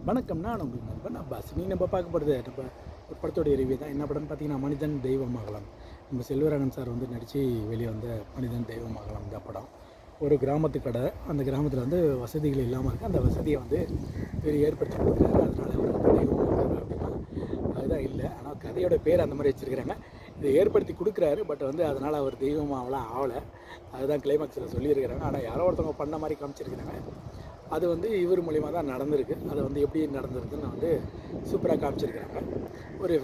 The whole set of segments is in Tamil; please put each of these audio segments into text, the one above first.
வணக்கம். நான் உங்கள் நண்பன் அப்பாஸ். நீ நம்ம பார்க்க போகிறது நம்ம ஒரு படத்தோடைய ரிவ்யூ தான். என்ன படம்னு பார்த்தீங்கன்னா, மனிதன் தெய்வமாகலாம். நம்ம செல்வராகவன் சார் வந்து நடித்து வெளியே வந்த மனிதன் தெய்வமாகலாம் இந்த படம். ஒரு கிராமத்து கடை. அந்த கிராமத்தில் வந்து வசதிகள் இல்லாமல் இருக்குது. அந்த வசதியை வந்து இவர் ஏற்படுத்தி கொடுக்குறாரு. அதனால் அவர் வந்து தெய்வமாகிறார் அப்படின்னா அதுதான் இல்லை. ஆனால் கதையோட பேர் அந்த மாதிரி வச்சுருக்கிறாங்க. இதை ஏற்படுத்தி கொடுக்குறாரு. பட் வந்து அதனால் அவர் தெய்வமாகலாம் ஆகலை. அதுதான் கிளைமாக்ஸில் சொல்லியிருக்கிறாங்க. ஆனால் யாரோ ஒருத்தவங்க பண்ண மாதிரி காமிச்சிருக்கிறாங்க. அது வந்து இவர் மூலிமா தான் நடந்திருக்கு. அதை வந்து எப்படி நடந்திருக்குன்னு வந்து சூப்பராக காமிச்சிருக்கிறாங்க. ஒரு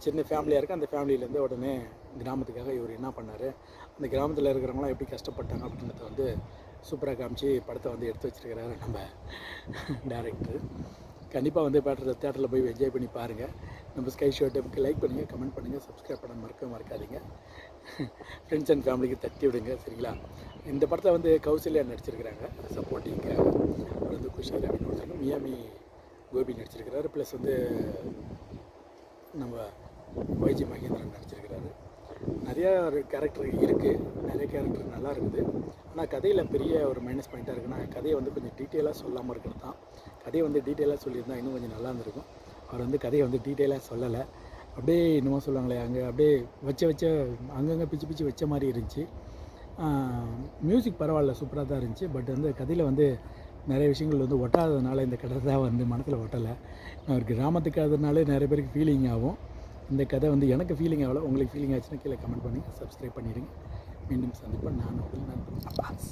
சின்ன ஃபேமிலியாக இருக்குது. அந்த ஃபேமிலியிலேருந்து உடனே கிராமத்துக்காக இவர் என்ன பண்ணார், அந்த கிராமத்தில் இருக்கிறவங்களாம் எப்படி கஷ்டப்பட்டாங்க அப்படின்றத வந்து சூப்பராக காமிச்சு படத்தை வந்து எடுத்து வச்சுருக்கிறாரு நம்ம டேரக்டர். கண்டிப்பாக வந்து தேட்டரில் போய் என்ஜாய் பண்ணி பாருங்கள். நம்ம ஸ்கை ஷோ டைமுக்கு லைக் பண்ணுங்கள், கமெண்ட் பண்ணுங்கள், சப்ஸ்கிரைப் பண்ண மறக்காதீங்க. ஃப்ரெண்ட்ஸ் அண்ட் ஃபேமிலிக்கு தட்டி விடுங்க, சரிங்களா? இந்த படத்தை வந்து கௌசல்யா நடிச்சிருக்கிறாங்க சப்போர்ட்டிங்காக. அப்புறம் வந்து குஷி ரவின்னு ஒருத்தங்க, மியாமி கோபி நடிச்சிருக்கிறாரு. ப்ளஸ் வந்து நம்ம வைஜி மகேந்திரன் நடிச்சிருக்கிறாரு. நிறையா ஒரு கேரக்டர் இருக்குது. நிறைய கேரக்டர் நல்லா இருக்குது. ஆனால் கதையில் பெரிய ஒரு மைனஸ் பாயிண்ட்டாக இருக்குன்னா, கதையை வந்து கொஞ்சம் டீட்டெயிலாக சொல்லாமல் இருக்கிறது தான். கதையை வந்து டீட்டெயிலாக சொல்லியிருந்தால் இன்னும் கொஞ்சம் நல்லா இருந்திருக்கும். அவர் வந்து கதையை வந்து டீட்டெயிலாக சொல்லலை. அப்படியே என்னமோ சொல்லுவாங்களே, அங்கே அப்படியே வச்ச அங்கங்கே பிச்சு வச்ச மாதிரி இருந்துச்சு. மியூசிக் பரவாயில்ல, சூப்பராக தான் இருந்துச்சு. பட் வந்து கதையில் வந்து நிறைய விஷயங்கள் வந்து ஒட்டாததுனால இந்த கதை தான் வந்து மனசில் ஒட்டலை. அவர் கிராமத்துக்கு அதனாலே நிறைய பேருக்கு ஃபீலிங் ஆகும். இந்த கதை வந்து எனக்கு ஃபீலிங் ஆகலை. உங்களுக்கு ஃபீலிங் ஆச்சுன்னா கீழே கமெண்ட் பண்ணுங்கள், சப்ஸ்கிரைப் பண்ணிடுங்க. மீண்டும் சந்திப்பேன். நான் உங்கள் நண்பன் அப்பாஸ்.